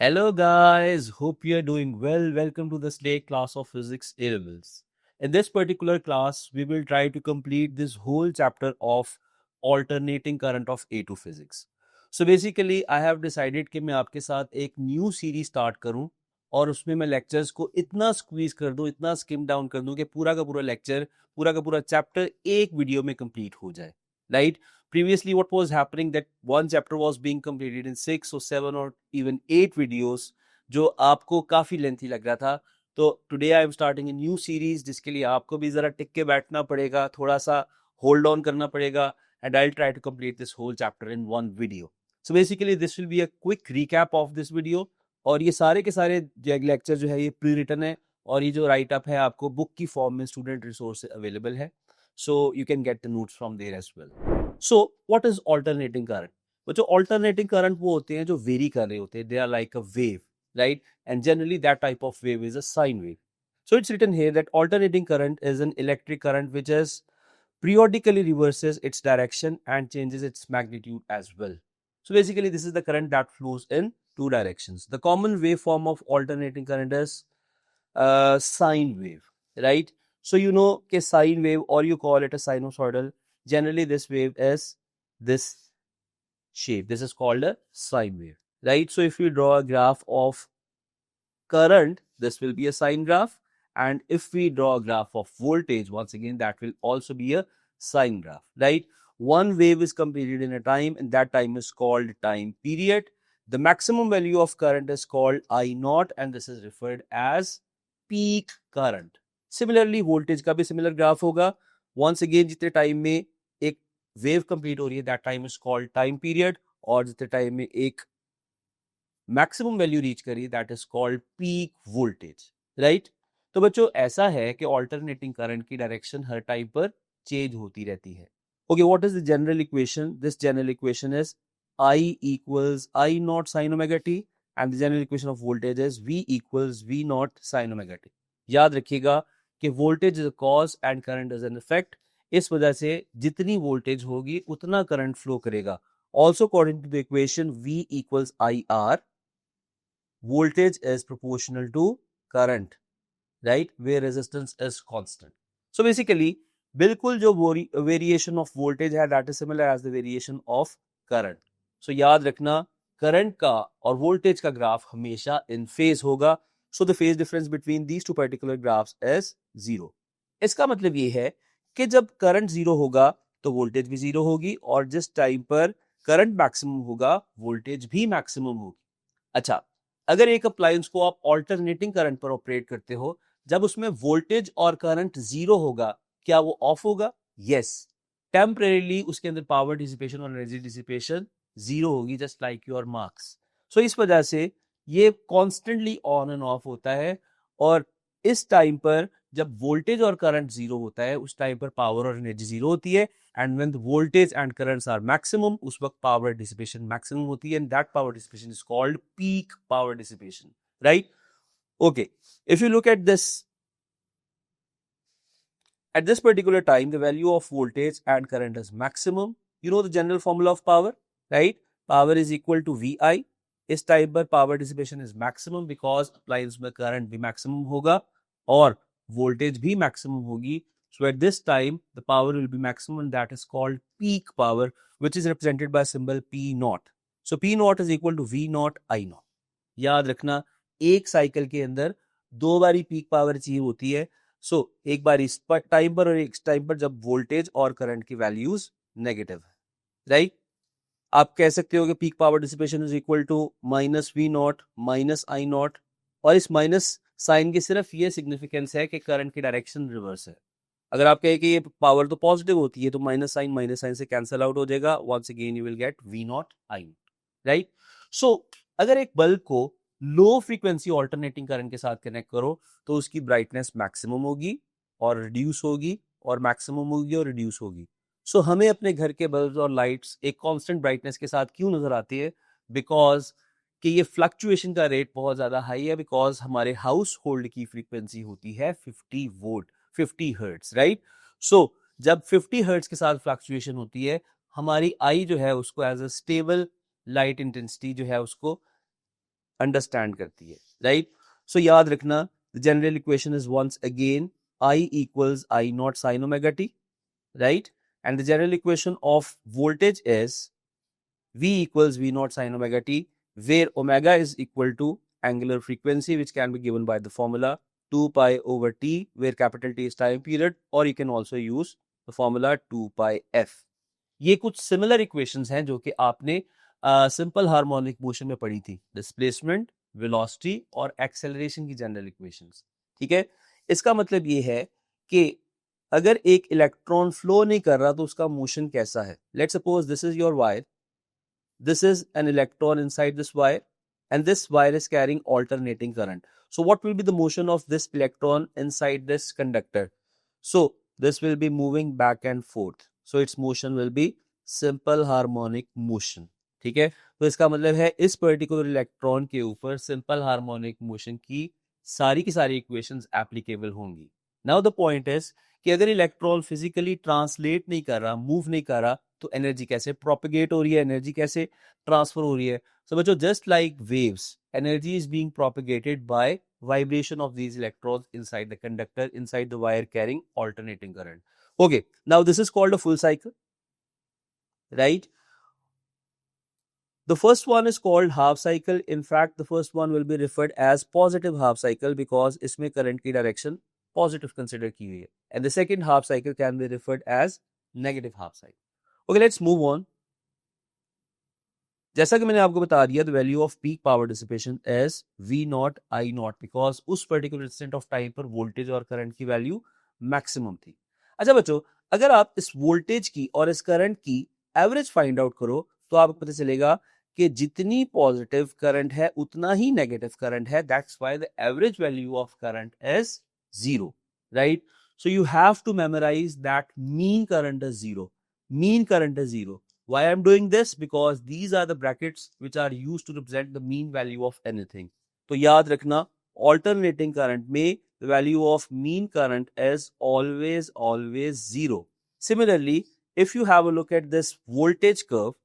Hello guys, hope you are doing well. Welcome to the Slate class of Physics A levels. In this particular class, we will try to complete this whole chapter of alternating current of A2 physics. So basically, I have decided कि मैं आपके साथ एक new series start करूं और उसमें मैं lectures को इतना स्क्वीज कर दूं, इतना स्किम डाउन कर दूं कि पूरा का पूरा लेक्चर, पूरा का पूरा चैप्टर एक वीडियो में कंप्लीट हो जाए. Right? Previously what was happening that one chapter was being completed in 6 or 7 or even 8 videos जो आपको काफी लेंथी लग रहा था. तो today I am starting a new series जिसके लिए आपको भी जरा टिक के बैठना पड़ेगा, थोड़ा सा होल्ड ऑन करना पड़ेगा, and I will try to complete this whole chapter in one video. So basically this will be a quick recap of this video. और ये सारे के सारे लेक्चर जो है ये प्री रिटन है, और ये जो राइट अप है आपको बुक की फॉर्म में स्टूडेंट रिसोर्स से अवेलेबल है. So you can get the notes from there as well. So what is alternating current? वो जो ऑल्टरनेटिंग करंट वो होते हैं जो वेरी कर रहे होते हैं. They are like a wave, right? And generally that type of wave is a sine wave. So it's written here that alternating current is an electric current which is periodically reverses its direction and changes its magnitude as well. So basically this is the current that flows in two directions. The common waveform of alternating current is sine wave, right? So you know कि sine wave, or you call it a sinusoidal, generally this wave is this shape. This is called a sine wave, right? So if you draw a graph of current, this will be a sine graph, and if we draw a graph of voltage, once again that will also be a sine graph, right? One wave is completed in a time, and that time is called time period. The maximum value of current is called I naught, and this is referred as peak current. Similarly voltage का भी similar graph होगा. Once again जितने time में एक wave complete हो रही है, that time is called time period, और जितने time में एक मैक्सिमम वैल्यू रीच करी, that is called peak voltage, right? तो बच्चों ऐसा है कि ऑल्टरनेटिंग करंट की डायरेक्शन हर टाइम पर चेंज होती रहती है. Okay, what is the general equation? This general equation is I equals I naught sin omega t, and the general equation of voltage is V equals V naught sin omega t. याद रखिएगा कि voltage is a cause and current is an effect. इस वजह से जितनी voltage होगी उतना current flow करेगा. Also according to the equation V equals IR, voltage is proportional to current, right, where resistance is constant. So basically बिल्कुल जो variation of voltage है that is similar as the variation of current. So याद रखना current का और voltage का graph हमेशा इन phase होगा. So the phase difference between these two particular graphs is zero. इसका मतलब ये है कि जब करंट जीरो होगा तो वोल्टेज भी जीरो होगी, और जिस टाइम पर करंट मैक्सिमम होगा वोल्टेज भी मैक्सिमम होगी. अच्छा, अगर एक अप्लायंस को आप ऑल्टरनेटिंग करंट पर ऑपरेट करते हो, जब उसमें वोल्टेज और करंट जीरो होगा, क्या वो ऑफ होगा? यस. टेम्परेरीली उसके अंदर पावर डिसिपेशन और एनर्जी डिसिपेशन जीरो होगी, जस्ट लाइक योर मार्क्स. सो इस वजह से ये कॉन्स्टेंटली ऑन एंड ऑफ होता है, और इस टाइम पर जब वोल्टेज और करंट जीरो होता है उस टाइम पर पावर और एनर्जी जीरो होती है. and when the voltage and currents are maximum, उस वक्त power dissipation maximum होती है, and that power dissipation is called peak power dissipation, right? Okay, if you look at this, at this particular time the value of voltage and current is maximum. You know the general formula of power, right? Power is equal to VI. इस time पर power dissipation is maximum because appliance में current भी maximum होगा और voltage भी maximum होगी. So at this time, the power will be maximum, and that is called peak power, which is represented by symbol P naught. So P naught is equal to V naught I naught. याद रखना एक cycle के अंदर दो बारी peak power achieve होती है. सो एक बार इस टाइम पर और एक टाइम पर जब वोल्टेज और करंट की वैल्यूज नेगेटिव है, राइट? आप कह सकते हो कि peak power dissipation is equal to minus V naught minus I naught, और इस माइनस साइन की सिर्फ ये सिग्निफिकेंस है कि करंट की डायरेक्शन रिवर्स है. अगर आप कहें कि ये पावर तो पॉजिटिव होती है तो माइनस साइन से कैंसिल आउट हो जाएगा. Once again you will get V naught I naught, right? So अगर एक बल्ब को लो फ्रीक्वेंसी ऑल्टरनेटिंग करंट के साथ कनेक्ट करो तो उसकी ब्राइटनेस मैक्सिमम होगी और रिड्यूस होगी, और मैक्सिमम होगी और रिड्यूस होगी. सो हमें अपने घर के बल्ब और लाइट्स एक कांस्टेंट ब्राइटनेस के साथ क्यों नजर आती है? बिकॉज कि ये फ्लक्चुएशन का रेट बहुत ज्यादा हाई है, बिकॉज हमारे हाउस होल्ड की फ्रीक्वेंसी होती है 50 वोल्ट, 50 हर्ट्ज, राइट? सो जब 50 हर्ट्ज के साथ फ्लक्चुएशन होती है, हमारी आई जो है उसको as a stable light intensity जो है उसको अंडरस्टैंड करती है, राइट? सो याद रखना, the general equation is once again I equals I naught sin omega t, right? And the general equation of voltage is V equals V naught sin omega t, where omega is equal to angular frequency, which can be given by the formula 2 pi over t, where capital T is time period, or you can also use the formula 2 pi f. ये कुछ similar equations हैं जो कि आपने simple harmonic motion में पढ़ी थी, displacement, velocity और एक्सेलरेशन की जनरल इक्वेशंस, ठीक है? इसका मतलब ये है कि अगर एक इलेक्ट्रॉन फ्लो नहीं कर रहा तो उसका मोशन कैसा है? Let's suppose this is your wire, this is an electron inside this wire, and this wire is carrying alternating current. So what will be the motion of this electron inside this conductor? So this will be moving back and forth, so its motion will be simple harmonic motion. ठीक है? तो इसका मतलब है इस particular electron के ऊपर simple harmonic motion की सारी इक्वेशंस एप्लीकेबल होंगी. नाउ द पॉइंट इज कि अगर इलेक्ट्रॉन फिजिकली ट्रांसलेट नहीं कर रहा, मूव नहीं कर रहा, तो एनर्जी कैसे प्रोपेगेट हो रही है, एनर्जी कैसे ट्रांसफर हो रही है? सो बच्चों, just like waves, energy is being propagated by vibration of these electrons inside the conductor, inside the wire carrying alternating current. Okay, now this is called a full cycle, right? The first one is called half cycle. In fact, the first one will be referred as positive half cycle because इसमें current की direction positive consider की हुई है. And the second half cycle can be referred as negative half cycle. Okay, let's move on. जैसा कि मैंने आपको बता दिया, the value off peak power dissipation is V not I not, because उस पर्टिकुलर इंस्टेंट ऑफ टाइम पर voltage और current की वैल्यू मैक्सिमम थी. अच्छा बच्चों, अगर आप इस वोल्टेज की और इस करंट की एवरेज फाइंड आउट करो तो आपको पता चलेगा कि जितनी पॉजिटिव करंट है उतना ही नेगेटिव करंट है. That's why the average value of current is 0, right? So you have to memorise that mean current is 0. Mean current is 0. Why I'm doing this? Because these are the brackets which are used to represent the mean value of anything. तो याद रखना, alternating current में the value of mean current is always 0. Similarly, if you have a look at this voltage curve,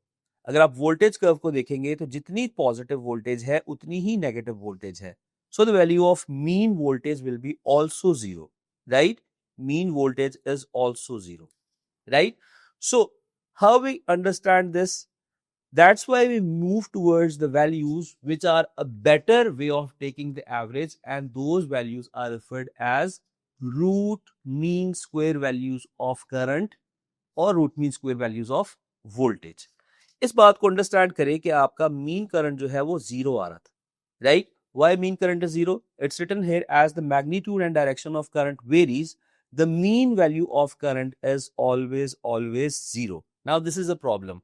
अगर आप voltage curve को देखेंगे तो जितनी positive voltage है उतनी ही negative voltage है. So the value of mean voltage will be also 0, right? Mean voltage is also 0, right? So how we understand this? That's why we move towards the values which are a better way of taking the average, and those values are referred as root mean square values of current or root mean square values of voltage. इस बात को understand करें कि आपका mean current जो है वो 0 आ रहा था, right? Why mean current is 0? It's written here as the magnitude and direction of current varies. The mean value of current is always 0. Now this is a problem.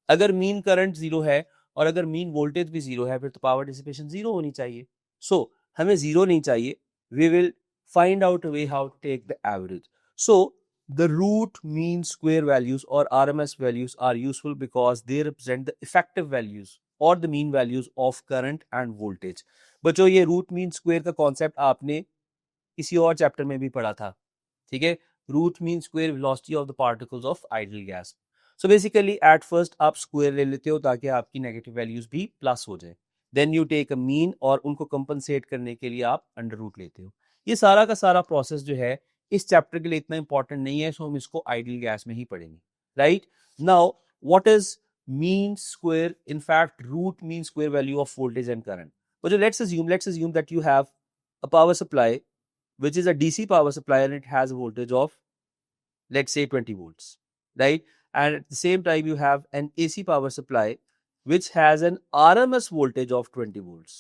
अगर mean current 0 है और अगर mean voltage भी 0 है, फिर तो power dissipation 0 होनी चाहिए. So हमें 0 नहीं चाहिए. We will find out a way how to take the average. So the root mean square values or RMS values are useful because they represent the effective values or the mean values of current and voltage. बच्चों, ये root mean square का concept आपने किसी और chapter में भी पढ़ा था, ठीक है? Root mean square velocity of the particles of ideal gas. So basically at first आप स्क्वायर ले लेते हो ताकि आपकी नेगेटिव वैल्यूज भी प्लस हो जाए. Then you take a mean और उनको कंपनसेट करने के लिए आप अंडर रूट लेते हो. ये सारा का सारा प्रोसेस जो है इस चैप्टर के लिए इतना इंपॉर्टेंट नहीं है, सो हम इसको आइडियल गैस में ही पढ़ेंगे, right? Now what is mean square? In fact, root mean square value of voltage and current. But let's assume that you have a power supply which is a DC power supply and it has a voltage of, let's say, 20 volts, right? And at the same time you have an AC power supply which has an RMS voltage of 20 volts,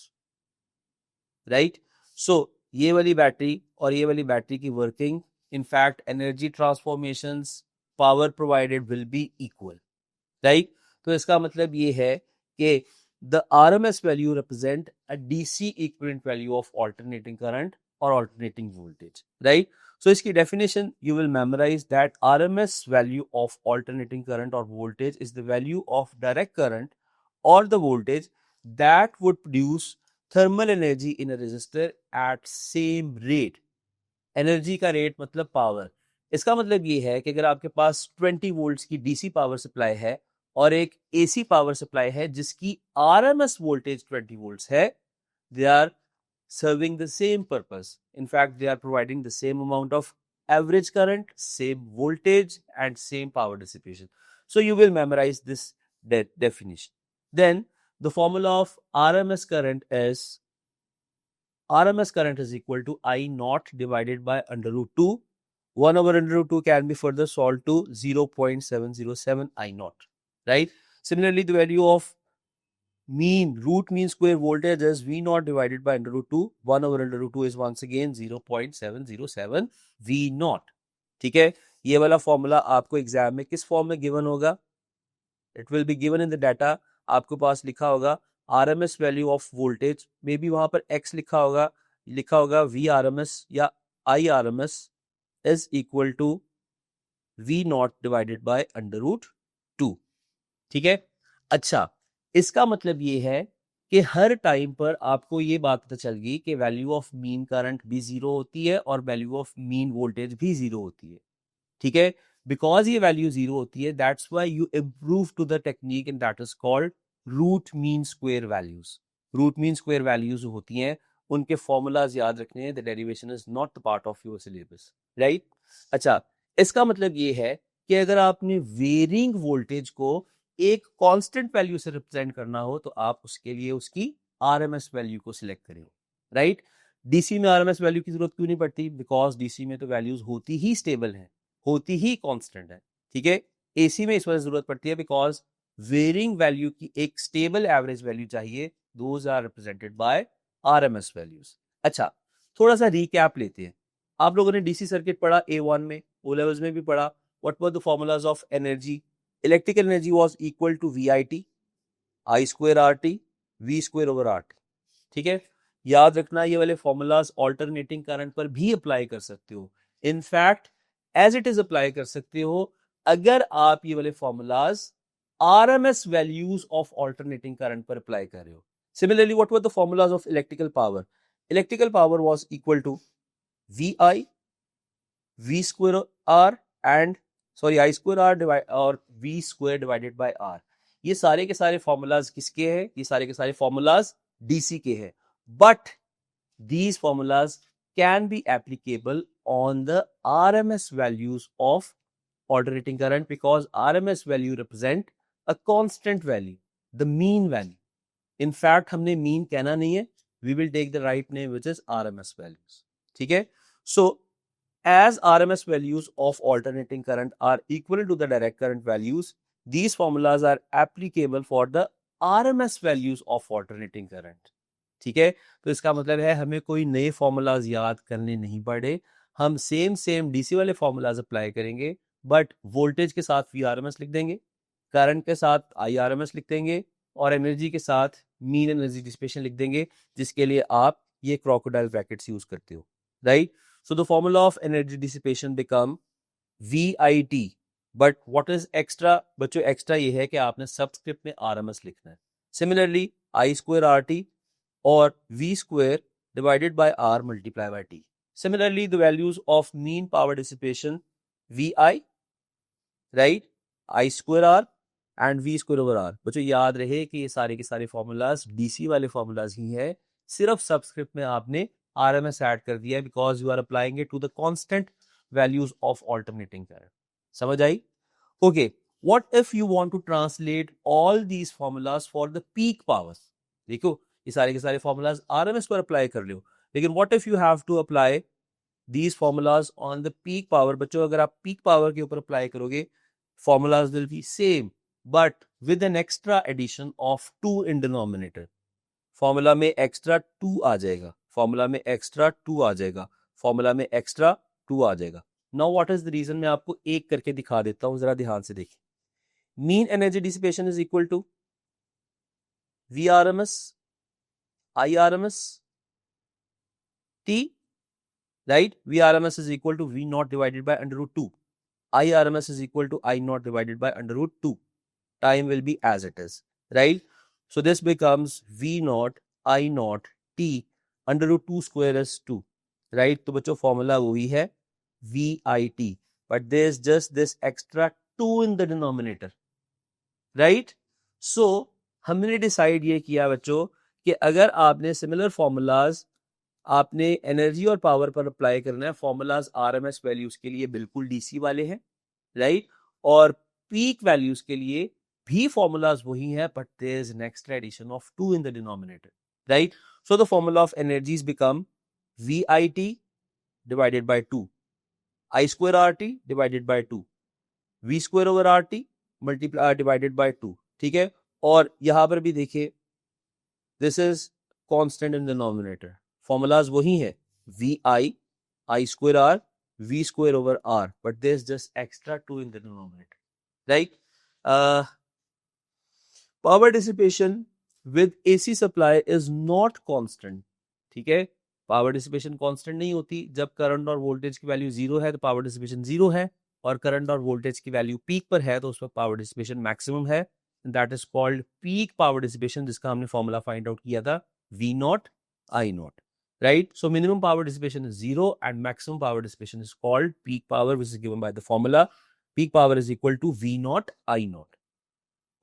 right? So ये वाली battery और ये वाली battery की working, in fact energy transformations, power provided will be equal, right? तो इसका मतलब ये है कि the RMS value represent a DC equivalent value of alternating current or alternating voltage, right? So इसकी definition you will memorize that RMS value of alternating current or voltage is the value of direct current or the voltage that would produce thermal energy in a resistor at same rate. Energy का rate मतलब power. इसका मतलब ये है कि अगर आपके पास 20 volts की डीसी पावर सप्लाई है और एक एसी पावर सप्लाई है जिसकी आरएमएस वोल्टेज 20 वोल्ट्स है, they are serving the same purpose. In fact, they are providing the same amount of average current, same voltage, and same power dissipation. So you will memorize this definition. Then the formula of RMS current is equal to I naught divided by under root 2. 1 over under root 2 can be further solved to 0.707 I naught, right? Similarly, the value of root mean square voltage is V naught divided by under root 2. 1 over under root 2 is once again 0.707 V naught. ठीक है, ये वाला formula आपको exam में किस form में given होगा? It will be given in the data. आपके पास लिखा होगा RMS value of voltage, maybe वहां पर X लिखा होगा VRMS या IRMS is equal to V naught divided by under root 2. ठीक है, अच्छा, इसका मतलब ये है कि हर टाइम पर आपको ये बात पता चल गई कि वैल्यू ऑफ मीन करंट भी जीरो होती है और वैल्यू ऑफ मीन वोल्टेज भी जीरो होती है. ठीक है, बिकॉज ये वैल्यू जीरो होती है, that's why you improve to the technique and that is called root mean square values. Root mean square values होती हैं, उनके फॉर्मूलाज याद रखने हैं. The derivation is not the part of your syllabus, right? अच्छा, इसका मतलब ये है कि अगर आपने वेरिंग वोल्टेज को एक कांस्टेंट वैल्यू से रिप्रेजेंट करना हो तो आप उसके लिए उसकी आरएमएस वैल्यू को सिलेक्ट करें, राइट? डीसी में आरएमएस वैल्यू की जरूरत क्यों नहीं पड़ती? बिकॉज डीसी में तो वैल्यूज होती ही स्टेबल है, होती ही कांस्टेंट है. ठीक है, एसी में इस वजह जरूरत पड़ती है बिकॉज वेरिंग वैल्यू की एक स्टेबल एवरेज वैल्यू चाहिए. Those are represented by RMS values. अच्छा, थोड़ा सा रिकैप लेते हैं. आप लोगों ने डीसी सर्किट पढ़ा A1 में, ओ लेवल्स में भी पढ़ा. What were the formulas of energy? Electrical energy was equal to VIT, I square RT, V square over RT. ठीक है, याद रखना ये वाले फॉर्मूलाज ऑल्टरनेटिंग करंट पर भी अप्लाई कर सकते हो. In fact as it is apply कर सकते हो अगर आप ये वाले formulas RMS values of alternating current पर अप्लाई कर रहे हो. Similarly what were the formulas of electrical power? Electrical power was equal to VI, V square R and I square R और V square divided by R. ये सारे के सारे formulas किसके हैं? ये सारे के सारे फॉर्मूलाज DC के हैं. But these formulas can be applicable on the RMS values of alternating current because RMS value represent a constant value, the mean value. In fact, हमने mean कहना नहीं है. We will take the right name which is RMS values. ठीक है? So, as RMS values of alternating current are equal to the direct current values, these formulas are applicable for the RMS values of alternating current. ठीक है, तो इसका मतलब है हमें कोई नए फॉर्मूलाज याद करने नहीं पड़े. हम सेम डीसी वाले फॉर्मूलाज अप्लाई करेंगे, बट वोल्टेज के साथ VRMS लिख देंगे, करंट के साथ IRMS लिख देंगे और एनर्जी के साथ मीन एनर्जी डिसिपेशन लिख देंगे, जिसके लिए आप ये क्रोकोडाइल ब्रैकेट्स यूज करते हो, right? So the formula of energy dissipation become VIT. But what is extra? बच्चों, एक्स्ट्रा ये है कि आपने सबस्क्रिप्ट में RMS लिखना है. Similarly I square RT or V square divided by R multiplied by T. Similarly, the values of mean power dissipation VI, right? I square R and V square over R. बच्चों याद रहे कि ये सारे के सारे फॉर्मूलाज DC वाले formulas ही है, सिर्फ सबस्क्रिप्ट में आपने RMS ऐड कर दिया है because you are applying it to the constant values of alternating current. समझ आई? Okay, what if you want to translate all these formulas for the peak powers? देखो, ये सारे के सारे फॉर्मूलाज RMS पर अप्लाई कर लो, लेकिन what if you have to apply these formulas on the peak power? बच्चों, अगर आप पीक पावर के ऊपर अप्लाई करोगे, formulas will be same but with an extra addition of 2 in denominator. Formula में एक्स्ट्रा 2 आ जाएगा, फॉर्मूला में एक्स्ट्रा 2 आ जाएगा, फॉर्मूला में एक्स्ट्रा 2 आ जाएगा. Now what is the reason? मैं आपको एक करके दिखा देता हूं, जरा ध्यान से देखिए. Mean energy dissipation is equal to VRMS IRMS T, right? VRMS is equal to V naught divided by under root 2. IRMS is equal to I naught divided by under root 2. Time will be as it is, right? So this becomes V naught I naught T under root 2 square is 2, right? तो बच्चों formula वही है VIT, but there's just this extra 2 in the denominator, right? So हमने decide ये किया बच्चों कि अगर आपने सिमिलर फॉर्मूलाज आपने एनर्जी और पावर पर अप्लाई करना है, फॉर्मूलाज आरएमएस वैल्यूज के लिए बिल्कुल डीसी वाले हैं, राइट, और पीक वैल्यूज के लिए भी फॉर्मूलाज वही हैं, but there is an extra addition of 2 in the denominator, right. So the formula of energies become VIT divided by 2, I square RT divided by 2, V square over RT divided by 2. ठीक है, और यहां पर भी देखिए this is constant in denominator, formulas वही है VI I square R V square over R, but there's just extra 2 in the denominator, right? Power dissipation with AC supply is not constant. ठीक है, पावर डिसिपेशन कांस्टेंट नहीं होती. जब current और voltage की value zero है तो power dissipation zero है, और करंट और वोल्टेज की वैल्यू पीक पर है तो उस पर पावर डिसिपेशन मैक्सिमम है. That is called peak power dissipation, जिसका हमने फॉर्मूला फाइंड आउट किया था V not I not, right? So minimum power dissipation is zero and maximum power dissipation is called peak power, which is given by the formula. Peak power is equal to V naught I naught.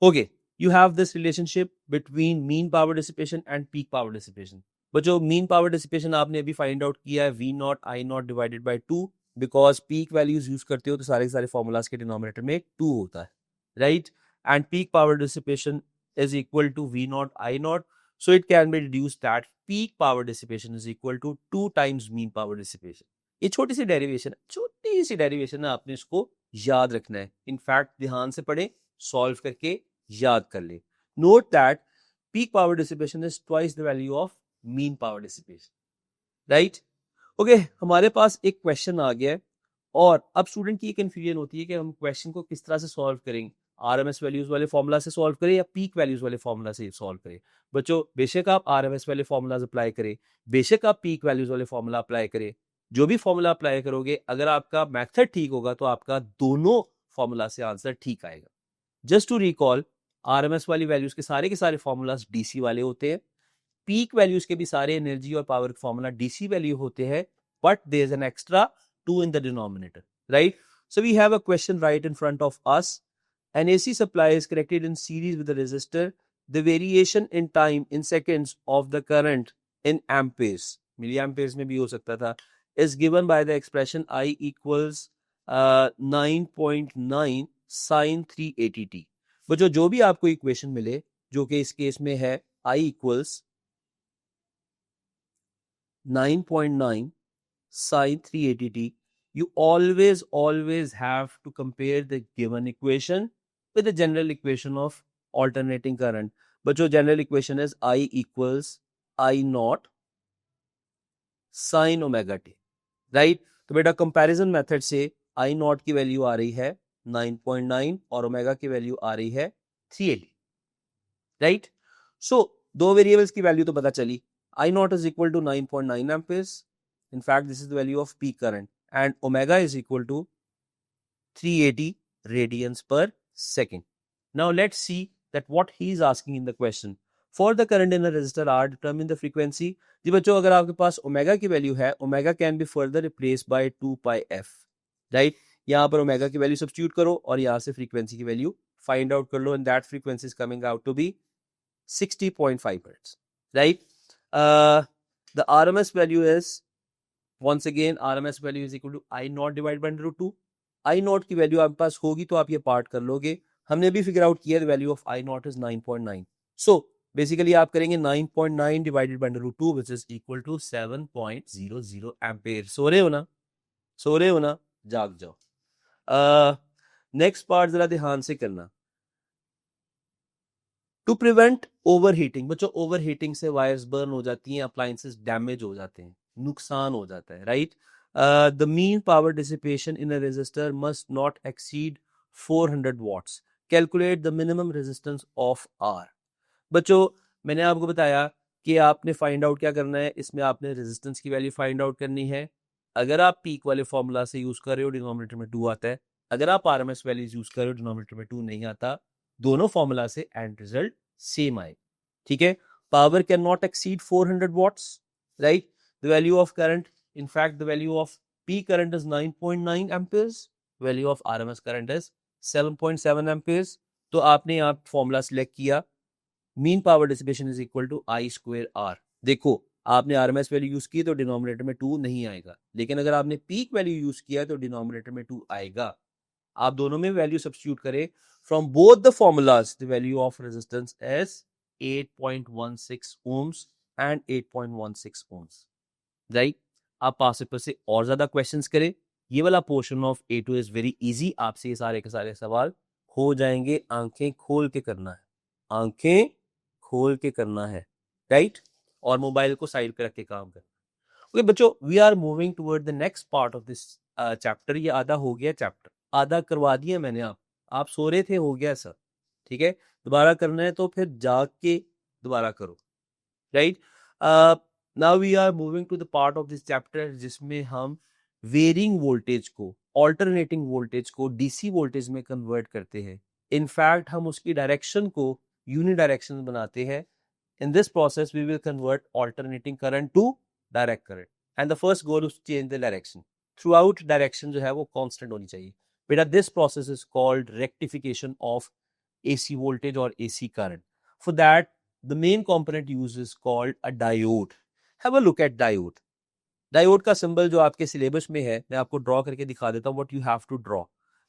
Okay, you have this relationship between mean power dissipation and peak power dissipation. But जो mean power dissipation आपने अभी find out किया है V naught I naught divided by 2, because peak values use करते हो तो सारे सारे formulas के denominator में 2 होता है, right? And peak power dissipation is equal to V naught I naught. So it can be deduced that peak power dissipation is equal to 2 times mean power dissipation. ये छोटी सी डेरिवेशन है, आपने इसको याद रखना है. इनफैक्ट ध्यान से पढ़े, सॉल्व करके याद कर ले. Note that peak power dissipation is twice the value of mean power dissipation, right? Okay, हमारे पास एक क्वेश्चन आ गया है, और अब स्टूडेंट की कंफ्यूजन होती है कि हम क्वेश्चन को किस तरह से सॉल्व करेंगे, आरएमएस वैल्यूज वाले फॉर्मूला से सॉल्व करें या पीक वैल्यूज वाले फॉर्मूला से सॉल्व करें. बच्चों, बेशक आप आरएमएस वाले फॉर्मूलाज अप्लाई करें, बेशक आप पीक वैल्यूज वाले फॉर्मूला अप्लाई करें, जो भी फॉर्मूला अप्लाई करोगे, अगर आपका मेथड ठीक होगा तो आपका दोनों फॉर्मूला से आंसर ठीक आएगा. जस्ट टू रिकॉल, आरएमएस वाली वैल्यूज के सारे फॉर्मूलाज डीसी वाले होते हैं, पीक वैल्यूज के भी सारे एनर्जी और पावर फॉर्मूला डीसी वैल्यू होते हैं, but there is an extra 2 in the denominator, right? So we have a question right in front of us. An AC supply is connected in series with a resistor. The variation in time in seconds of the current in amperes, milliamperes में भी हो सकता था, is given by the expression I equals 9.9 sin 380t. बच्चों, जो भी आपको equation मिले, जो कि इस केस में है I equals 9.9 sin 380t, you always have to compare the given equation with the general equation of alternating current. But your general equation is I equals I naught sin omega t, right? तो बेटा comparison method से I naught की value आ रही है 9.9 और omega की value आ रही है 380, राइट? सो दो वेरिएबल्स की वैल्यू तो पता चली. I naught is equal to 9.9 amperes. In fact, this is the value of peak current, and omega is equal to 380 radians per second. Now let's see that what he is asking in the question. For the current in a resistor R, determine the frequency. जी बच्चों, अगर आपके पास omega की value है, omega can be further replace by 2 pi f, right? यहाँ पर omega की value substitute करो और यहाँ से फ्रीक्वेंसी की वैल्यू फाइंड आउट कर लो, and that frequency is coming out to be 60.5 hertz, right? The RMS value is, once again, RMS value is equal to I naught divided by under root 2. I naught की value आपके पास होगी तो आप ये part कर लोगे. हमने भी फिगर आउट किया, value of I naught is 9.9. So basically आप करेंगे 9.9 divided by under root 2, which is equal to 7.00 ampere. सो रहे हो ना, जाग जाओ. नेक्स्ट पार्ट जरा ध्यान से करना. टू प्रिवेंट ओवर हीटिंग, बच्चों ओवर हीटिंग से वायर्स बर्न हो जाती हैं, अप्लायंसेस डैमेज हो जाते हैं, नुकसान हो जाता है, right? The mean power dissipation in a resistor must not exceed 400 watts. Calculate the minimum resistance of R. बच्चों, मैंने आपको बताया कि आपने फाइंड आउट क्या करना है, इसमें आपने रेजिस्टेंस की वैल्यू फाइंड आउट करनी है. अगर आप पीक वाले फॉर्मूला से यूज कर रहे हो, डिनोमिनेटर में 2 आता है. अगर आप आरएमएस वैल्यूज यूज कर रहे हो, डिनोमिनेटर में 2 नहीं आता. दोनों फॉर्मूला से एंड रिजल्ट सेम आए, ठीक है? Power can not exceed 400 watts, right? The value of current, in fact the value of peak current is 9.9 amperes, value of RMS current is 7.7 amperes. तो आपने यहाँ फॉर्मूला सिलेक्ट किया, mean power dissipation is equal to I square R. देखो आपने RMS value use की तो denominator में 2 नहीं आएगा, लेकिन अगर आपने पीक वैल्यू यूज किया तो डिनोमिनेटर में 2 आएगा। आप दोनों में वैल्यू सब्स्टिट्यूट करें, from both the formulas the value of resistance is 8.16 ohms and 8.16 ohms, right. आप पास पेपर से और ज्यादा क्वेश्चंस करें, ये वाला portion of A2 is very easy, आपसे ये सारे के सारे सवाल हो जाएंगे। आंखें खोल के करना है, आंखें खोल के करना है, राइट, और मोबाइल को साइड पे रख के काम करना। ओके बच्चों, we are moving toward the next part of this chapter. ये आधा हो गया चैप्टर, आधा करवा दिया मैंने। आप सो रहे थे, हो गया सर, ठीक है। दोबारा करना है तो फिर जाग के दोबारा करो, right. Now we are moving to the part of this chapter जिसमें हम वेरिंग वोल्टेज को, ऑल्टरनेटिंग वोल्टेज को डीसी वोल्टेज में कन्वर्ट करते हैं। इनफैक्ट हम उसकी डायरेक्शन को यूनिडायरेक्शनल बनाते हैं। In this process, we will convert alternating current to direct current. And the first goal is to change the direction. Throughout direction जो है वो constant होनी चाहिए। बेटा this process is called rectification of AC voltage or AC current. For that, the main component used is called a diode. Have a look at diode. Diode का symbol जो आपके syllabus में है, मैं आपको ड्रॉ करके दिखा देता हूँ what you have to draw.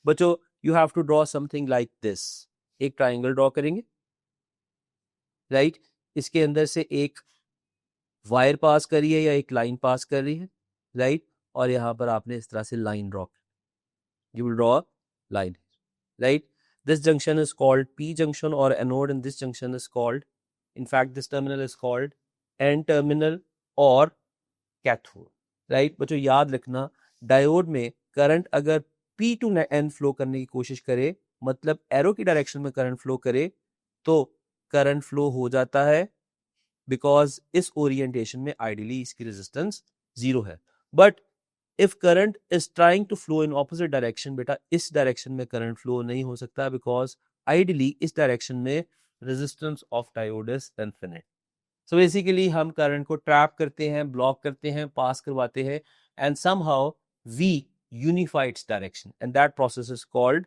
बच्चों, you have to draw something like this. एक ट्राइंगल ड्रॉ करेंगे, राइट। इसके अंदर से एक वायर पास करी है या एक लाइन पास कर रही है, राइट, और यहां पर आपने इस तरह से line draw, you will draw line, right. This junction is called P junction और anode, and this junction is called, in fact this terminal is called n terminal और कैथोड, राइट। बच्चों याद रखना, डायोड में करंट अगर P to N flow करने की कोशिश करे, मतलब एरो की डायरेक्शन में करंट फ्लो करे, तो करंट फ्लो हो जाता है, बिकॉज इस ओरिएंटेशन में आइडियली इसकी रेजिस्टेंस 0 है। But if current is trying to flow in opposite direction, बेटा इस डायरेक्शन में करंट फ्लो नहीं हो सकता, बिकॉज आइडियली इस डायरेक्शन में resistance of diode is infinite. So basically हम करंट को ट्रैप करते हैं, ब्लॉक करते हैं, पास करवाते हैं, and somehow we unify its direction, and that process is called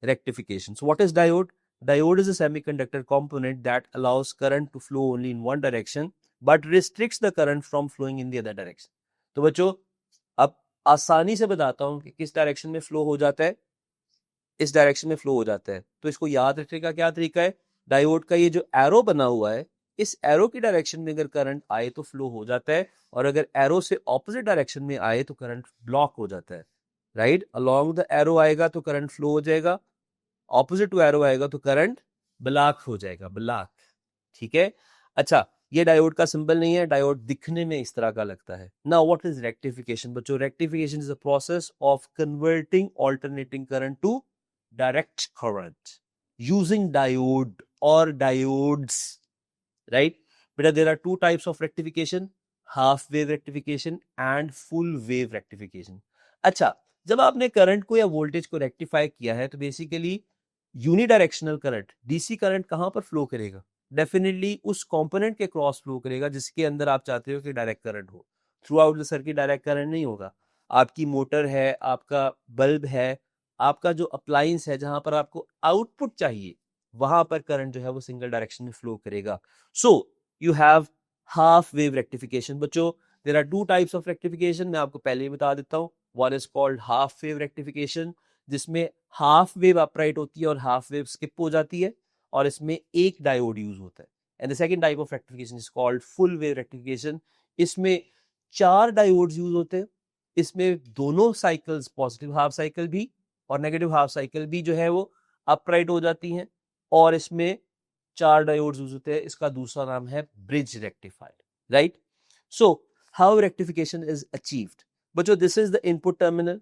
rectification. So what is diode? Diode is a semiconductor component that allows current to flow only in one direction but restricts the current from flowing in the other direction. तो बच्चों अब आसानी से बताता हूं कि किस direction में फ्लो हो जाता है, इस डायरेक्शन में फ्लो हो जाता है। तो इसको याद रखने का क्या तरीका है, डायोड का ये जो एरो बना हुआ है, इस एरो की डायरेक्शन में अगर करंट आए तो फ्लो हो जाता है, और अगर एरो से ऑपोजिट डायरेक्शन में आए तो करंट ब्लॉक हो जाता है, राइट। अलोंग द एरो आएगा तो करंट फ्लो हो जाएगा, ऑपोजिट टू एरो आएगा तो करंट ब्लॉक हो जाएगा, ब्लॉक, ठीक है। अच्छा, ये डायोड का सिंबल नहीं है, डायोड दिखने में इस तरह का लगता है। Now what is rectification? बच्चों rectification is a process of converting alternating current to direct current using diode और डायोड्स, राइट। बेटा there are two types of rectification, half wave rectification and full wave rectification. अच्छा, जब आपने current को या voltage को rectify किया है तो basically unidirectional current, DC current कहां पर फ्लो करेगा? डेफिनेटली उस कंपोनेंट के क्रॉस फ्लो करेगा जिसके अंदर आप चाहते हो कि डायरेक्ट करंट हो। Through out the circuit direct current नहीं होगा। आपकी मोटर है, आपका बल्ब है, आपका जो अप्लायंस है, जहां पर आपको आउटपुट चाहिए, वहां पर करंट जो है वो सिंगल डायरेक्शन में फ्लो करेगा। So you have half wave rectification. बच्चों there are two types of rectification, मैं आपको पहले ही बता देता हूँ। One is called half wave rectification, जिसमें हाफ वेव अपराइट होती है और हाफ वेव स्किप हो जाती है, और इसमें एक डायोड यूज होता है। And the second type of rectification is called full wave rectification, इसमें 4 डायोड यूज होते हैं। इसमें दोनों साइकिल्स, पॉजिटिव हाफ साइकिल भी और नेगेटिव हाफ साइकिल भी जो है वो अपराइट हो जाती हैं, और इसमें 4 डायोड यूज होते हैं। इसका दूसरा नाम है bridge rectifier, right. So how rectification is achieved? बच्चों this is the input terminal.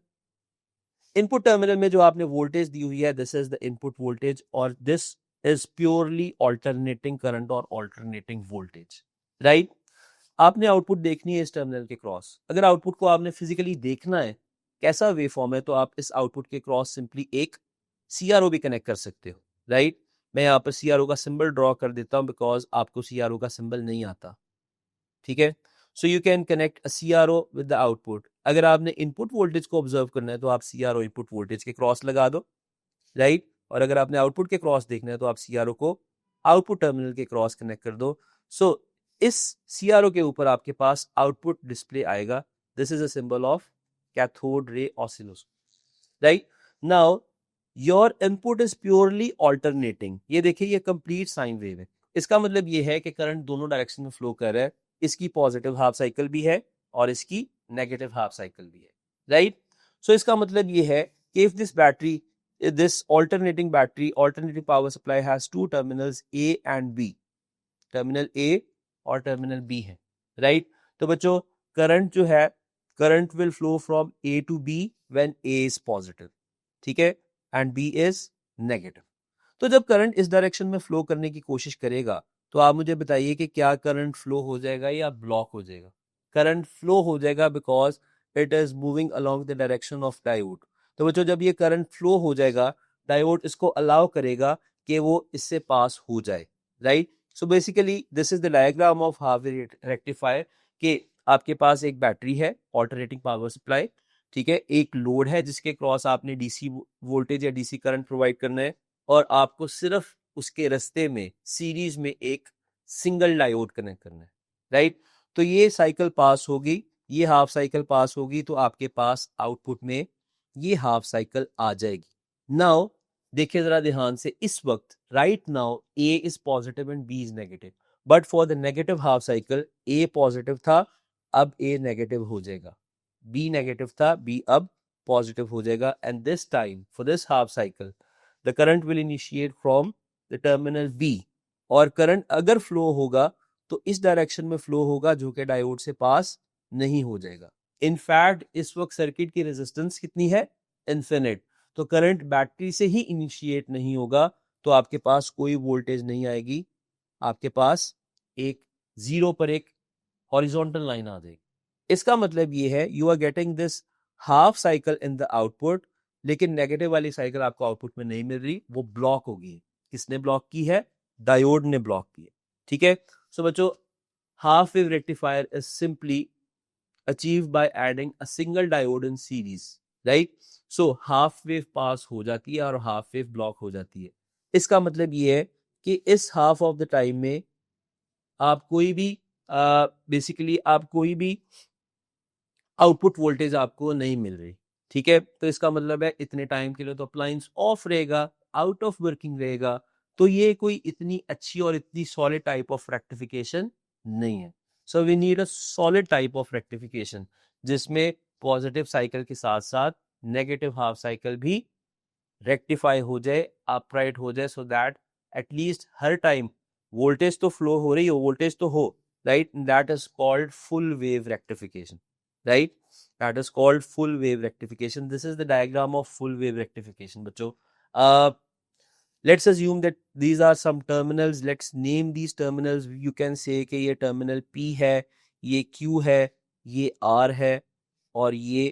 Input terminal में जो आपने वोल्टेज दी हुई है, this is the input voltage, और this is purely alternating current और ऑल्टरनेटिंग वोल्टेज, राइट। आपने आउटपुट देखनी है इस टर्मिनल के क्रॉस। अगर आउटपुट को आपने फिजिकली देखना है कैसा वेव फॉर्म है, तो आप इस आउटपुट के क्रॉस सिंपली एक सीआरओ भी कनेक्ट कर सकते हो, राइट। मैं यहाँ पर सीआरओ का सिंबल ड्रॉ कर देता हूँ बिकॉज आपको सीआरओ का सिंबल नहीं आता, ठीक है। So you can connect a CRO with the output. अगर आपने इनपुट वोल्टेज को ऑब्जर्व करना है तो आप सीआरओ इनपुट वोल्टेज के क्रॉस लगा दो, राइट। और अगर आपने आउटपुट के क्रॉस देखना है तो आप सीआरओ को आउटपुट टर्मिनल के क्रॉस कनेक्ट कर दो। सो इस CRO के ऊपर आपके पास आउटपुट डिस्प्ले आएगा। This is a symbol of cathode ray oscilloscope, right. Now your input is purely alternating. ये देखिए ये कंप्लीट साइन वेव है। इसका मतलब ये है कि करंट दोनों डायरेक्शन में फ्लो कर रहा है। इसकी पॉजिटिव हाफ साइकिल भी है और इसकी नेगेटिव हाफ साइकिल भी है, राइट। सो इसका मतलब ये है कि if this battery, this alternating battery, alternating power supply has two terminals A and B, terminal A और टर्मिनल B है, राइट। तो बच्चों करंट जो है, current will flow from A to B when A is positive, ठीक है, and B is negative. तो जब करंट इस डायरेक्शन में फ्लो करने की कोशिश करेगा तो आप मुझे बताइए कि क्या करंट फ्लो हो जाएगा या ब्लॉक हो जाएगा? करंट फ्लो हो जाएगा because it is moving along the direction of diode. तो बच्चों जब ये करंट फ्लो हो जाएगा, डायोड इसको अलाउ करेगा कि वो इससे पास हो जाए, right. So basically this is the diagram of half wave rectifier कि आपके पास एक बैटरी है, ऑल्टरनेटिंग पावर सप्लाई, ठीक है, एक लोड है जिसके क्रॉस आपने डीसी वोल्टेज या डीसी करंट प्रोवाइड करना है, और आपको सिर्फ उसके रास्ते में सीरीज में एक सिंगल डायोड कनेक्ट करना है, राइट। तो ये साइकिल पास होगी, ये हाफ साइकिल पास होगी, तो आपके पास आउटपुट में ये हाफ साइकिल आ जाएगी। नाउ देखिए जरा ध्यान से, इस वक्त right now A is positive and B is negative, but for the negative half cycle A positive था, अब ए नेगेटिव हो जाएगा, बी नेगेटिव था, बी अब पॉजिटिव हो जाएगा, and this time for this half cycle the current will initiate from the terminal B, और current अगर फ्लो होगा तो इस डायरेक्शन में फ्लो होगा जो कि डायोड से पास नहीं हो जाएगा। इनफैक्ट इस वक्त सर्किट की रेजिस्टेंस कितनी है? इन्फिनिट। तो करंट बैटरी से ही इनिशिएट नहीं होगा, तो आपके पास कोई वोल्टेज नहीं आएगी, आपके पास एक जीरो पर एक हॉरिजॉन्टल लाइन आ जाएगी। इसका मतलब ये है you are getting this half cycle in the output, लेकिन नेगेटिव वाली साइकिल आपको आउटपुट में नहीं मिल रही, वो ब्लॉक हो गई। किसने ब्लॉक की है? डायोड ने ब्लॉक की है, ठीक है। सो बच्चों half wave rectifier is simply achieved by adding a single diode in series, right? So half wave पास हो जाती है और हाफ वेव ब्लॉक हो जाती है। इसका मतलब ये है कि इस हाफ ऑफ द टाइम में आप कोई भी बेसिकली आप कोई भी आउटपुट वोल्टेज आपको नहीं मिल रही, ठीक है। तो इसका मतलब है इतने टाइम के लिए तो अप्लायंस ऑफ रहेगा, आउट ऑफ वर्किंग रहेगा। तो ये कोई इतनी अच्छी और इतनी सॉलिड टाइप ऑफ रेक्टिफिकेशन नहीं है। So we need a solid type of rectification जिसमें पॉजिटिव साइकिल के साथ साथ नेगेटिव हाफ साइकिल भी रेक्टिफाई हो जाए, अपराइट हो जाए, सो दैट एटलीस्ट हर टाइम वोल्टेज तो फ्लो हो रही हो, वोल्टेज तो हो, right. That is called full wave rectification, right? That is called full wave rectification. This is the diagram of full wave rectification, बच्चों। Let's assume that these are some terminals. Let's name these terminals. You can say कि ये terminal P है, ये Q है, ये R है, और ये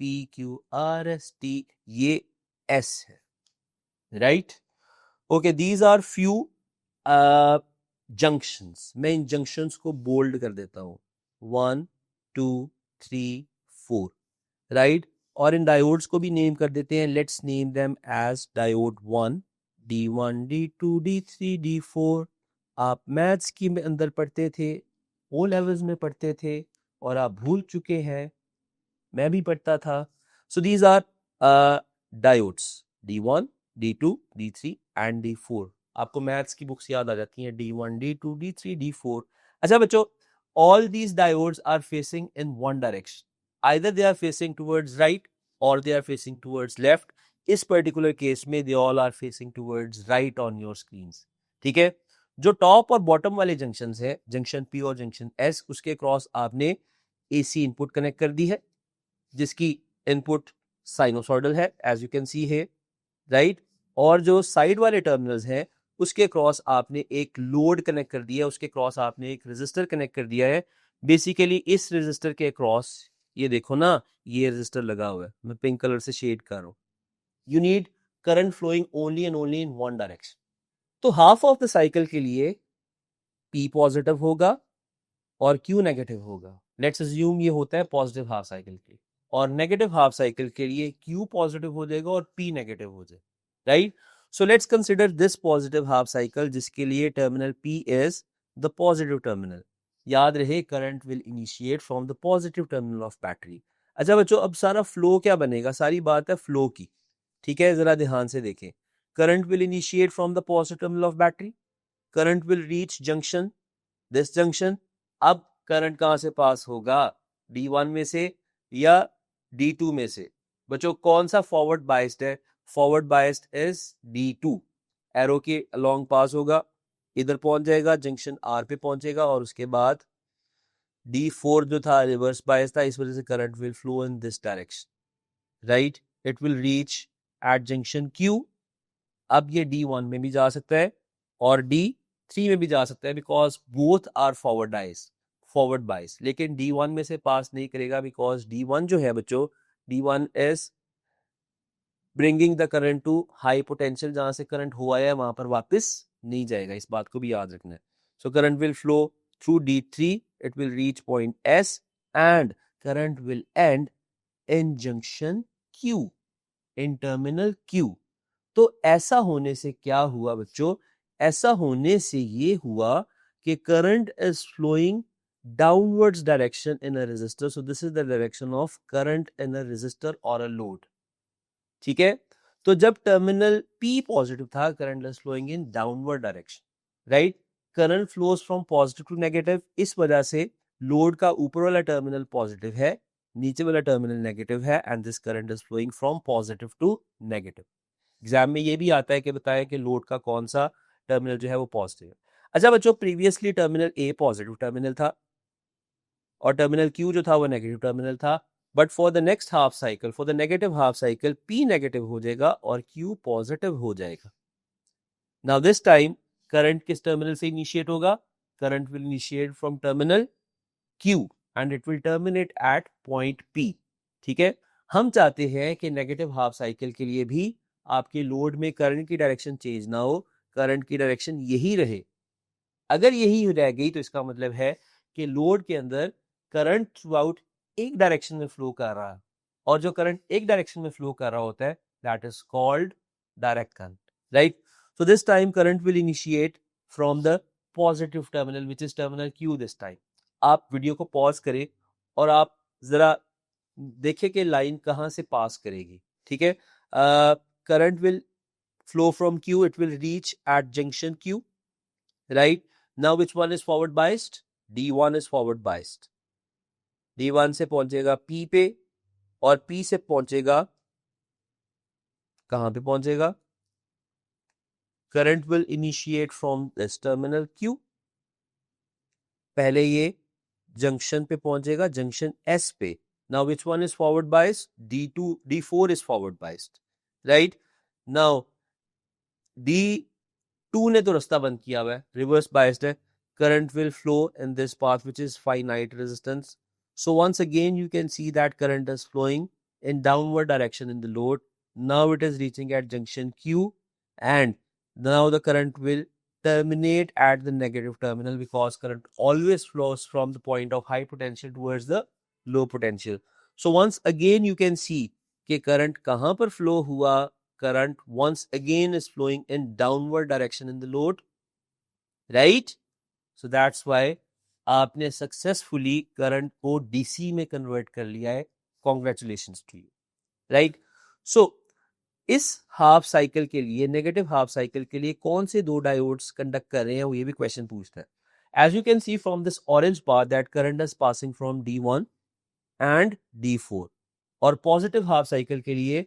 P Q R S T, ये S है, right? Okay, these are few junctions. मैं इन junctions को bold कर देता हूँ, 1 2 3 4, राइट। और इन डायोड्स को भी नेम कर देते हैं, let's name them as diode 1, D1 D2 D3 D4। आप मैथ्स की में अंदर पढ़ते थे, ओ लेवल्स में पढ़ते थे, और आप भूल चुके हैं, मैं भी पढ़ता था। So these are diodes D1 D2 D3 and D4। आपको मैथ्स की बुक्स याद आ जाती हैं, D1 D2 D3 D4। अच्छा बच्चों, all these diodes are facing in one direction, either they are facing towards right or they are facing towards left। इस particular case में they all are facing towards right on your screens, ठीक है। जो top और bottom वाले junctions है, junction P और junction S, उसके क्रॉस आपने AC इनपुट कनेक्ट कर दी है जिसकी इनपुट साइनोसॉइडल है, एज यू कैन सी है, राइट। और जो साइड वाले टर्मिनल्स हैं उसके क्रॉस आपने एक लोड कनेक्ट कर दिया है, उसके क्रॉस आपने एक रेजिस्टर कनेक्ट कर दिया है। बेसिकली इस रेजिस्टर के क्रॉस ये देखो ना, ये रेजिस्टर लगा हुआ है, मैं पिंक कलर से शेड कर रहा हूं। You need current flowing only and only in one direction. तो हाफ ऑफ द साइकिल के लिए P पॉजिटिव होगा और Q नेगेटिव होगा। लेट्स अज्यूम ये होता है पॉजिटिव हाफ साइकिल के, और नेगेटिव हाफ साइकिल के लिए Q पॉजिटिव हो जाएगा और P नेगेटिव हो जाएगा, right. So let's consider this positive half cycle जिसके लिए terminal P is the positive terminal. याद रहे current will initiate from the positive terminal of battery. अच्छा बच्चों, अब सारा फ्लो क्या बनेगा? सारी बात है फ्लो की, ठीक है? जरा ध्यान से देखें. Current will initiate from the positive terminal of battery. Current will reach junction, this junction. अब करंट कहां से पास होगा? D1 में से या D2 में से? बच्चों कौन सा फॉरवर्ड बाइस्ड है? Forward biased is D2. Arrow के अलोंग पास होगा, इधर पहुंच जाएगा, जंक्शन R पे पहुंचेगा और उसके बाद D4 जो था रिवर्स बाइस था, इस वजह से current will flow in this direction, right? It will reach at junction Q. अब ये D1 में भी जा सकता है और D3 में भी जा सकता है बिकॉज बोथ आर फॉरवर्ड बाइस, लेकिन D1 में से पास नहीं करेगा बिकॉज D1 जो है बच्चों, D1 is bringing the current to high potential, जहां से करंट हुआ है वहां पर वापस नहीं जाएगा, इस बात को भी याद रखना है. So current will flow through D3, it will reach point S and current will and in junction Q, in terminal Q. तो ऐसा होने से क्या हुआ बच्चों? ऐसा होने से ये हुआ कि current is flowing downwards direction in a resistor. So this is the direction of current in a resistor और अ लोड, ठीक है? तो जब टर्मिनल P पॉजिटिव था, current is flowing in downward direction, right? Current flows from positive to negative. इस वजह से load का ऊपर वाला टर्मिनल पॉजिटिव है, नीचे वाला टर्मिनल नेगेटिव है, and this current is flowing from positive to negative. Exam में ये भी आता है कि बताएं कि लोड का कौन सा टर्मिनल जो है वो पॉजिटिव है. अच्छा बच्चों, previously terminal A positive terminal था और टर्मिनल Q जो था वो नेगेटिव टर्मिनल था, but for the next half cycle, for the negative half cycle, P negative हो जाएगा और Q पॉजिटिव हो जाएगा. नाउ दिस टाइम करंट किस टर्मिनल से इनिशिएट होगा? Current will initiate from terminal Q and it will terminate at point P, ठीक है? हम चाहते हैं कि नेगेटिव हाफ साइकिल के लिए भी आपके लोड में करंट की डायरेक्शन चेंज ना हो, करंट की डायरेक्शन यही रहे. अगर यही रह गई तो इसका मतलब है कि लोड के अंदर करंट थ्रू आउट एक डायरेक्शन में फ्लो कर रहा है, और जो करंट एक डायरेक्शन में फ्लो कर रहा होता है that is called direct current, right? So this time current will initiate from the positive terminal which is terminal Q. This time आप वीडियो को पॉज करें और आप जरा देखें कि लाइन कहां से पास करेगी, ठीक है? Current will flow from Q, it will reach at junction Q, right? Now which one is forward biased? D1 is forward biased. D1 से पहुंचेगा P पे और P से पहुंचेगा कहां पे पहुंचेगा? Current will initiate from this terminal Q. पहले ये जंक्शन पे पहुंचेगा, जंक्शन S पे. Now which one is forward biased? D2, D4 is forward biased, right? Now D2 ने तो रास्ता बंद किया हुआ है, रिवर्स बायस्ड है. Current will flow in this path which is finite resistance. So once again you can see that current is flowing in downward direction in the load. Now it is reaching at junction Q and now the current will terminate at the negative terminal because current always flows from the point of high potential towards the low potential. So once again you can see कि current कहां पर flow हुआ? Current once again is flowing in downward direction in the load, right? So that's why आपने successfully current को DC में convert कर लिया है. Congratulations to you, right? So इस हाफ साइकिल के लिए, नेगेटिव हाफ साइकिल के लिए कौन से दो डायोड्स कंडक्ट कर रहे हैं, वो ये भी क्वेश्चन पूछता है. As you can see from this orange path that current is passing from D1 and D4. और पॉजिटिव हाफ साइकिल के लिए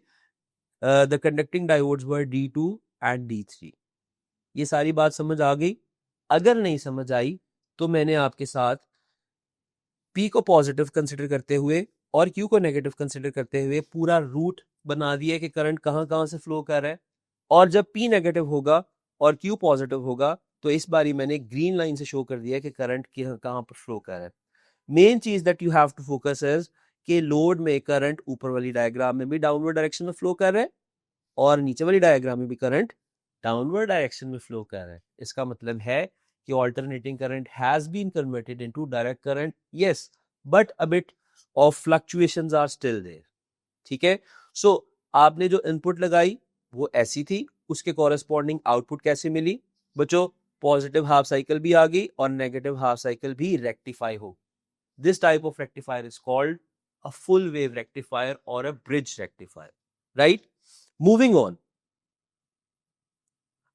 the conducting diodes were D2 and D3. ये सारी बात समझ आ गई? अगर नहीं समझ आई तो मैंने आपके साथ P को पॉजिटिव कंसिडर करते हुए और Q को नेगेटिव कंसिडर करते हुए पूरा रूट बना दिया कि करंट कहां कहां से फ्लो कर रहा है. और जब P नेगेटिव होगा और Q पॉजिटिव होगा तो इस बारी मैंने ग्रीन लाइन से शो कर दिया कि करंट कहां पर फ्लो कर रहा है. मेन चीज that you have to focus is कि लोड में करंट ऊपर वाली डायग्राम में भी डाउनवर्ड डायरेक्शन में फ्लो कर रहा है और नीचे वाली डायग्राम में भी करंट डाउनवर्ड डायरेक्शन में फ्लो कर रहा है. इसका मतलब है कि alternating current has been converted into direct current, yes, but a bit of fluctuations are still there, ठीक है? सो आपने जो इनपुट लगाई वो ऐसी थी, उसके कॉरेस्पॉन्डिंग आउटपुट कैसे मिली बच्चों? पॉजिटिव हाफ साइकिल भी आ गई और नेगेटिव हाफ साइकिल भी रेक्टिफाई हो। This type of rectifier is called a full wave rectifier और a bridge rectifier, right? Moving on.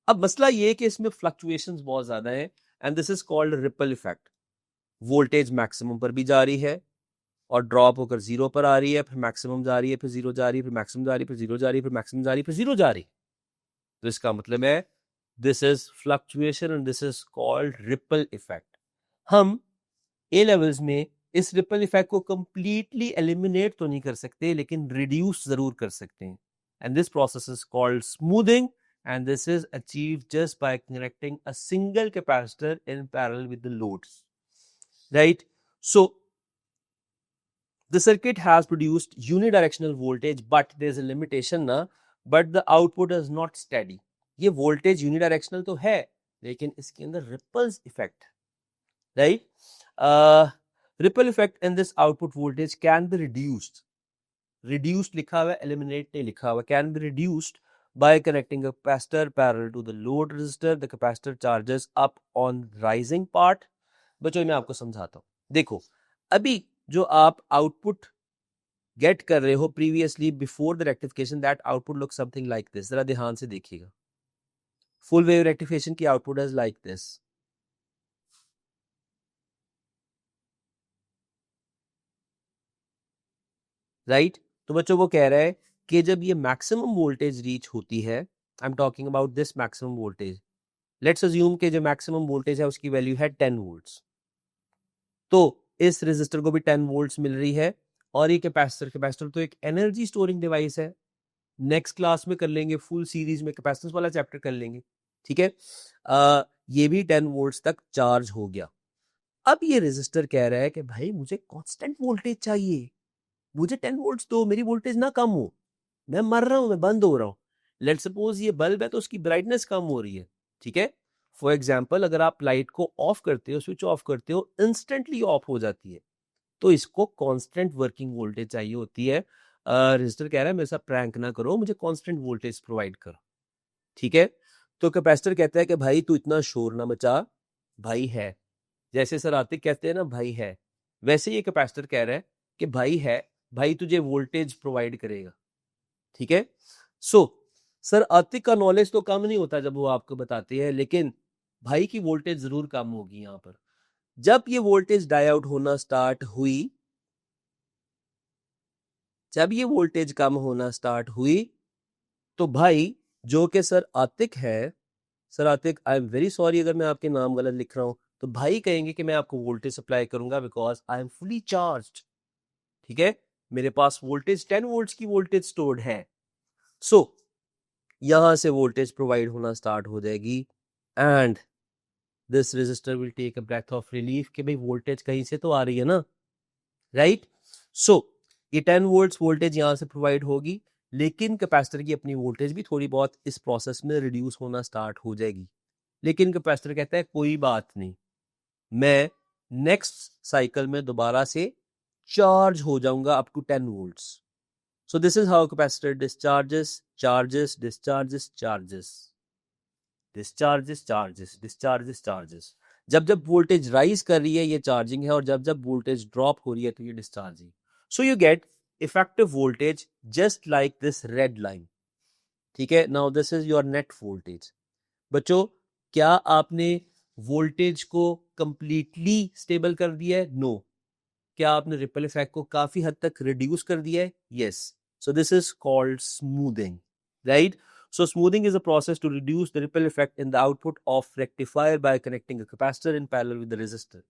अब मसला ये है कि इसमें फ्लक्चुएशंस बहुत ज्यादा है and this is called ripple effect. Voltage maximum पर भी जा रही है और ड्रॉप होकर जीरो पर आ रही है, फिर मैक्सिमम जा रही है, फिर जीरो जा रही है, फिर मैक्सिमम जा रही है, फिर जीरो जा रही है, फिर मैक्सिमम जा रही है, फिर जीरो जा रही है। तो इसका मतलब है this is fluctuation and this is called ripple effect. हम ए लेवल्स में इस रिपल इफेक्ट को कंप्लीटली एलिमिनेट तो नहीं कर सकते, लेकिन रिड्यूस जरूर कर सकते हैं and this process is called smoothing and this is achieved just by connecting a single capacitor in parallel with the loads, right? So the circuit has produced unidirectional voltage but there is a limitation na, but the output is not steady. ये voltage unidirectional तो है लेकिन इसके अंदर ripples effect, right? Ripple effect in this output voltage can be reduced लिखा हुआ है, eliminate नहीं लिखा हुआ, can be reduced by connecting a capacitor parallel to the load resistor. The capacitor charges up on rising part. बच्चों मैं आपको समझाता हूँ। देखो अभी जो आप आउटपुट गेट कर रहे हो previously before the rectification, that output look something like this. जरा ध्यान से देखिएगा, फुल वेव रेक्टिफिकेशन की output is like this, right? तो बच्चों वो कह रहा है कि जब ये मैक्सिमम वोल्टेज रीच होती है, I am talking about this maximum voltage, let's assume कि जो मैक्सिमम वोल्टेज है उसकी वैल्यू है 10 वोल्ट्स, तो इस रेजिस्टर को भी 10 वोल्ट्स मिल रही है और ये कैपेसिटर तो एक एनर्जी स्टोरिंग डिवाइस है। नेक्स्ट क्लास में कर लेंगे, फुल सीरीज में कैपेसिटेंस वाला चैप्टर कर लेंगे, ठीक है? ये भी 10 वोल्ट्स तक चार्ज हो गया। अब ये रेजिस्टर कह रहा है कि भाई मुझे कांस्टेंट वोल्टेज चाहिए, मुझे 10 वोल्ट्स दो, मेरी वोल्टेज ना कम हो, मैं मर रहा हूं, मैं बंद हो रहा हूं। लेट्स सपोज ये बल्ब है तो उसकी ब्राइटनेस कम हो रही है, ठीक है? फॉर एग्जाम्पल अगर आप लाइट को ऑफ करते हो, स्विच ऑफ करते हो, इंस्टेंटली ऑफ हो जाती है, तो इसको कांस्टेंट वर्किंग वोल्टेज चाहिए होती है। रजिस्टर कह रहा है मेरे साथ प्रैंक ना करो, मुझे कांस्टेंट वोल्टेज प्रोवाइड करो, ठीक है? तो कैपेसिटर कहता है कि भाई तू इतना शोर ना मचा, भाई है। जैसे सर आतिक कहते हैं ना भाई है, वैसे ये कैपेसिटर कह रहा है कि भाई है, भाई तुझे वोल्टेज प्रोवाइड करेगा, ठीक है? सो सर आतिक का नॉलेज तो कम नहीं होता जब वो आपको बताते हैं, लेकिन भाई की वोल्टेज जरूर कम होगी यहाँ पर। जब ये वोल्टेज डाई आउट होना स्टार्ट हुई, जब ये वोल्टेज कम होना स्टार्ट हुई, तो भाई जो कि सर आतिक है, sir Atiq I am very sorry अगर मैं आपके नाम गलत लिख रहा हूं, तो भाई कहेंगे कि मैं आपको वोल्टेज सप्लाई करूंगा because I am fully charged, ठीक है? मेरे पास वोल्टेज 10 वोल्ट्स की वोल्टेज स्टोर्ड है। सो यहां से वोल्टेज प्रोवाइड होना स्टार्ट हो जाएगी and this resistor will take a breath of relief कि भाई वोल्टेज कहीं से तो आ रही है ना, राइट? सो ये 10 वोल्ट्स वोल्टेज यहां से प्रोवाइड होगी, लेकिन कैपेसिटर की अपनी वोल्टेज भी थोड़ी बहुत इस प्रोसेस में रिड्यूस होना स्टार्ट हो जाएगी। लेकिन कैपेसिटर कहता है कोई बात नहीं, मैं नेक्स्ट साइकिल में दोबारा से चार्ज हो जाऊंगा up to 10 volts. So this is how capacitor discharges, charges, discharges, charges, discharges, charges, discharges, charges. जब जब वोल्टेज राइज कर रही है ये चार्जिंग है और जब जब वोल्टेज ड्रॉप हो रही है तो ये discharging. So you get effective voltage just like this red line, ठीक है? Now this is your net voltage. बच्चों क्या आपने वोल्टेज को कंप्लीटली स्टेबल कर दिया है? नो। क्या आपने रिपल इफेक्ट को काफी हद तक रिड्यूस कर दिया है? Yes. So this is called smoothing, right? So smoothing is a process to reduce the ripple effect in the output of rectifier by connecting a capacitor in parallel with the resistor.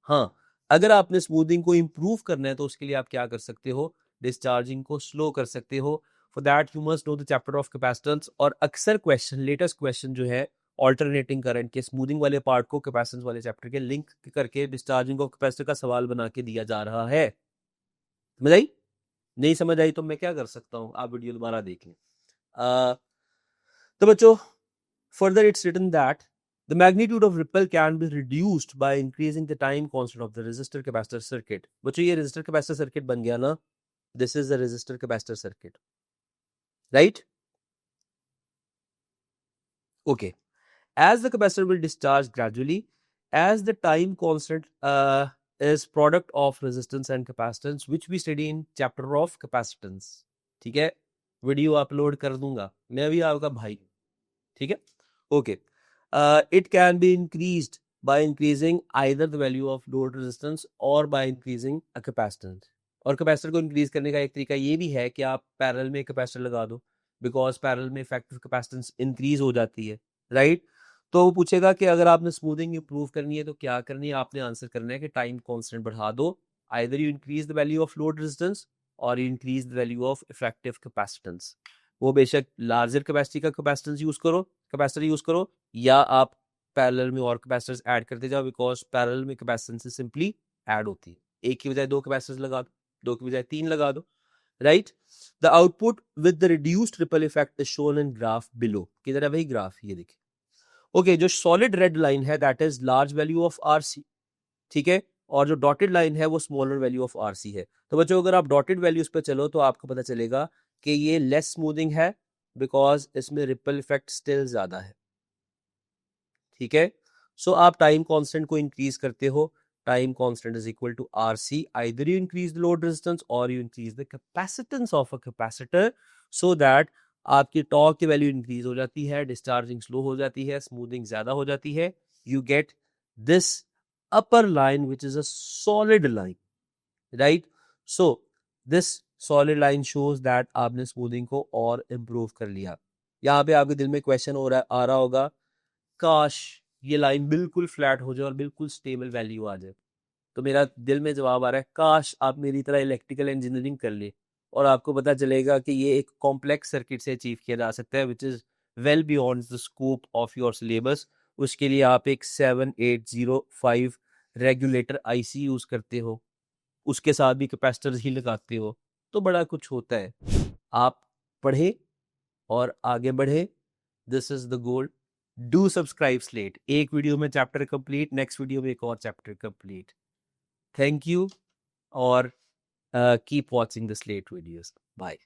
हाँ, अगर आपने smoothing को improve करना है तो उसके लिए आप क्या कर सकते हो? डिस्चार्जिंग को स्लो कर सकते हो। For that you must know the chapter of capacitance. और अक्सर क्वेश्चन, लेटेस्ट क्वेश्चन जो है ऑल्टरनेटिंग करंट के स्मूथिंग वाले पार्ट को कैपेसिटेंस वाले चैप्टर के लिंक करके डिस्चार्जिंग ऑफ कैपेसिटर का सवाल बना के दिया जा रहा है। समझ आई? नहीं समझ आई तो मैं क्या कर सकता हूँ, आप वीडियो दोबारा देख लें। तो बच्चों further it's written that the magnitude of ripple can be reduced by increasing the time constant of the resistor capacitor circuit. बच्चों ये resistor capacitor circuit बन गया ना, this is the resistor capacitor circuit, right? Okay. As the capacitor will discharge gradually, as the time constant is product of resistance and capacitance, which we study in chapter of capacitance. ठीक है, video upload कर दूंगा, मैं भी आपका भाई, ठीक है. Okay. It can be increased by increasing either the value of load resistance or by increasing a capacitance. और कैपेसिटर को इंक्रीज करने का एक तरीका ये भी है कि आप पैरेलल में कैपेसिटर लगा दो, बिकॉज पैरेलल में इफेक्टिव कैपेसिटेंस इंक्रीज हो जाती है, राइट. तो वो पूछेगा कि अगर आपने स्मूथिंग इंप्रूव करनी है तो क्या करनी है, आपने आंसर करना है कि टाइम कांस्टेंट बढ़ा दो. Either you increase the value of load resistance or you increase the value of effective capacitance. वो बेशक लार्जर कैपेसिटी का कैपेसिटेंस यूज करो, कैपेसिटर यूज करो, या आप पैरेलल में और कैपेसिटर्स ऐड करते जाओ, बिकॉज पैरेलल में कैपेसिटेंस सिंपली ऐड होती है. एक की बजाय दो कैपेसिटर्स लगा दो, दो की बजाय तीन लगा दो, right. The output with the reduced ripple effect is shown in graph below. किधर है भाई ग्राफ, ये देखिए. ओके, जो सॉलिड रेड लाइन है that is large value of RC, ठीक है, और जो डॉटेड लाइन है वो स्मॉलर वैल्यू ऑफ आरसी है. तो बच्चों अगर आप डॉटेड वैल्यूज पे चलो तो आपको पता चलेगा कि ये लेस स्मूथिंग है, बिकॉज इसमें रिपल इफेक्ट स्टिल ज्यादा है, ठीक है. सो आप टाइम कांस्टेंट को इंक्रीज करते हो. Time constant is equal to RC. Either you increase the load resistance or you increase the capacitance of a capacitor, so that आपकी टॉर्क की वैल्यू इंक्रीज हो जाती है, डिस्चार्जिंग स्लो हो जाती है, स्मूथिंग ज्यादा हो जाती है. You get this upper line which is a solid line, right. So this solid line shows that आपने स्मूथिंग को और इम्प्रूव कर लिया. यहाँ पे आपके दिल में क्वेश्चन आ रहा होगा, काश ये लाइन बिल्कुल फ्लैट हो जाए और बिल्कुल स्टेबल वैल्यू आ जाए. तो मेरा दिल में जवाब आ रहा है, काश आप मेरी तरह इलेक्ट्रिकल इंजीनियरिंग कर ले और आपको पता चलेगा कि ये एक कॉम्प्लेक्स सर्किट से अचीव किया जा सकता है, which is well beyond the scope of your syllabus. उसके लिए आप एक 7805 रेगुलेटर आईसी यूज करते हो, उसके साथ भी कैपेसिटर ही लगाते हो, तो बड़ा कुछ होता है. आप पढ़े और आगे बढ़े. This is the goal. Do subscribe slate. एक वीडियो में चैप्टर कंप्लीट, नेक्स्ट वीडियो में एक और chapter complete. Thank you, or keep watching the Slate videos. Bye.